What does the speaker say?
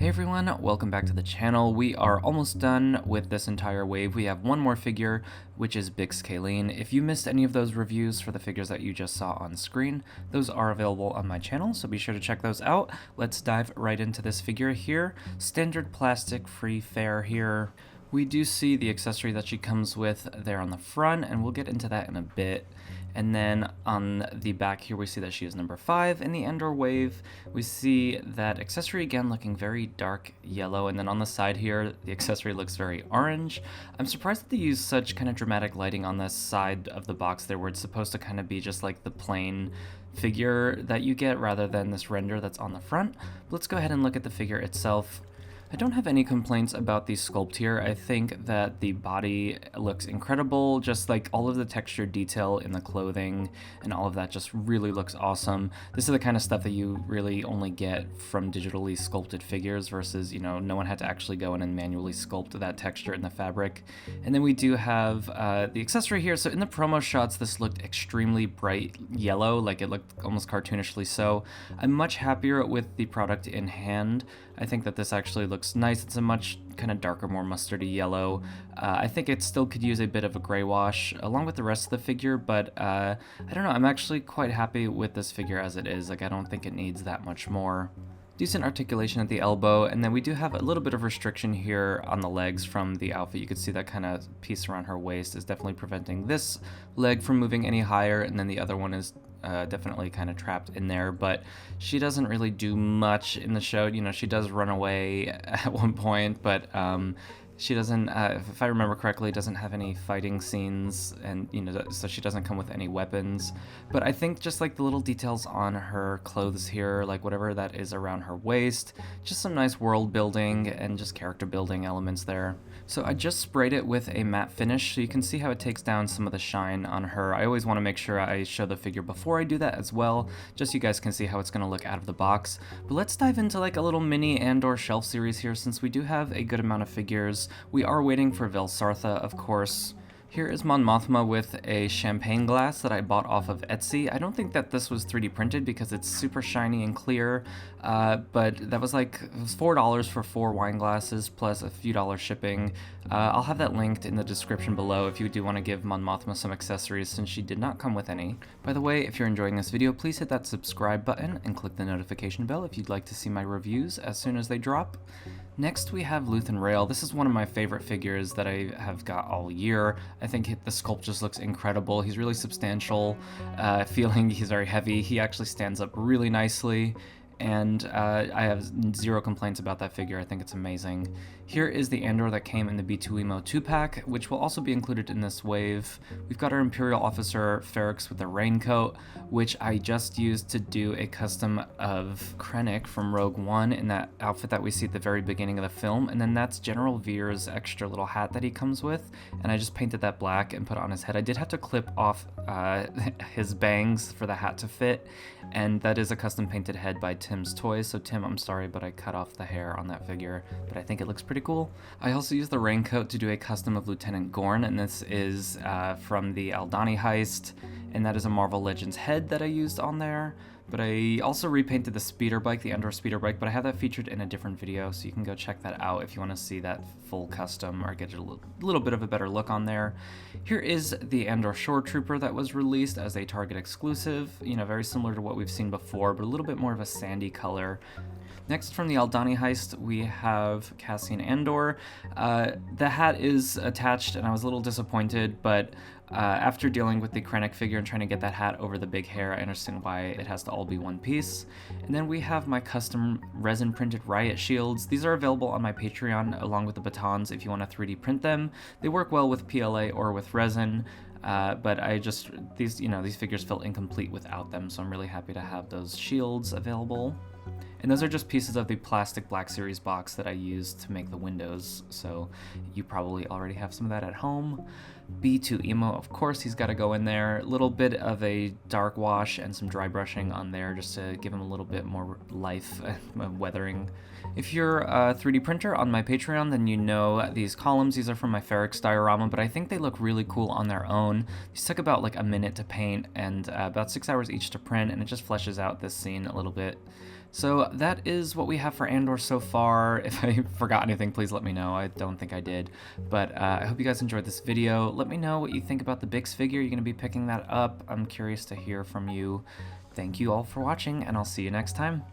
Hey everyone, welcome back to the channel. We are almost done with this entire wave. We have one more figure, which is Bix Caleen. If you missed any of those reviews for the figures that you just saw on screen, those are available on my channel, so be sure to check those out. Let's dive right into this figure here. Standard plastic free fare here. We do see the accessory that she comes with there on the front, and we'll get into that in a bit. And then on the back here, we see that she is number 5 in the Andor wave. We see that accessory again looking very dark yellow, and then on the side here, the accessory looks very orange. I'm surprised that they use such kind of dramatic lighting on this side of the box there, where it's supposed to kind of be just like the plain figure that you get rather than this render that's on the front. But let's go ahead and look at the figure itself. I don't have any complaints about the sculpt here. I think that the body looks incredible, just like all of the texture detail in the clothing and all of that just really looks awesome. This is the kind of stuff that you really only get from digitally sculpted figures versus, you know, no one had to actually go in and manually sculpt that texture in the fabric. And then we do have the accessory here. So in the promo shots, this looked extremely bright yellow, like it looked almost cartoonishly so. I'm much happier with the product in hand. I think that this actually looks nice. It's a much kind of darker, more mustardy yellow. I think it still could use a bit of a gray wash along with the rest of the figure, but I don't know. I'm actually quite happy with this figure as it is. Like, I don't think it needs that much more. Decent articulation at the elbow, and then we do have a little bit of restriction here on the legs from the outfit. You can see that kind of piece around her waist is definitely preventing this leg from moving any higher, and then the other one is definitely kind of trapped in there, but she doesn't really do much in the show. You know, she does run away at one point, but she doesn't, if I remember correctly, doesn't have any fighting scenes, and, you know, so she doesn't come with any weapons. But I think just like the little details on her clothes here, like whatever that is around her waist, just some nice world building and just character building elements there. So I just sprayed it with a matte finish, so you can see how it takes down some of the shine on her. I always want to make sure I show the figure before I do that as well, just so you guys can see how it's going to look out of the box. But let's dive into like a little mini Andor shelf series here, since we do have a good amount of figures. We are waiting for Velsartha, of course. Here is Mon Mothma with a champagne glass that I bought off of Etsy. I don't think that this was 3D printed because it's super shiny and clear, but that was like, it was $4 for 4 wine glasses plus a few dollars shipping. I'll have that linked in the description below if you do want to give Mon Mothma some accessories, since she did not come with any. By the way, if you're enjoying this video, please hit that subscribe button and click the notification bell if you'd like to see my reviews as soon as they drop. Next we have Luthen Rael. This is one of my favorite figures that I have got all year. I think the sculpt just looks incredible. He's really substantial, feeling he's very heavy. He actually stands up really nicely, and I have zero complaints about that figure. I think it's amazing. Here is the Andor that came in the B2EMO 2-pack, which will also be included in this wave. We've got our Imperial Officer Ferrix with the raincoat, which I just used to do a custom of Krennic from Rogue One in that outfit that we see at the very beginning of the film, and then that's General Veer's extra little hat that he comes with, and I just painted that black and put it on his head. I did have to clip off his bangs for the hat to fit, and that is a custom painted head by Tim's Toys, so Tim, I'm sorry, but I cut off the hair on that figure, but I think it looks pretty cool. I also used the raincoat to do a custom of Lieutenant Gorn, and this is from the Aldhani heist, and that is a Marvel Legends head that I used on there. But I also repainted the speeder bike, the Andor speeder bike, but I have that featured in a different video, so you can go check that out if you want to see that full custom or get a little bit of a better look on there. Here is the Andor Shore Trooper that was released as a Target exclusive, you know, very similar to what we've seen before, but a little bit more of a sandy color. Next, from the Aldhani heist, we have Cassian Andor. The hat is attached, and I was a little disappointed, but after dealing with the Krennic figure and trying to get that hat over the big hair, I understand why it has to all be one piece. And then we have my custom resin-printed Riot shields. These are available on my Patreon along with the batons if you want to 3D print them. They work well with PLA or with resin. But these figures felt incomplete without them, so I'm really happy to have those shields available. And those are just pieces of the plastic Black Series box that I used to make the windows, so you probably already have some of that at home. B2EMO, of course, he's got to go in there. A little bit of a dark wash and some dry brushing on there just to give him a little bit more life and weathering. If you're a 3D printer on my Patreon, then you know these columns. These are from my Ferrix diorama, but I think they look really cool on their own. These took about like a minute to paint and about 6 hours each to print, and it just fleshes out this scene a little bit. So that is what we have for Andor so far. If I forgot anything, please let me know. I don't think I did. But I hope you guys enjoyed this video. Let me know what you think about the Bix figure. You're going to be picking that up. I'm curious to hear from you. Thank you all for watching, and I'll see you next time.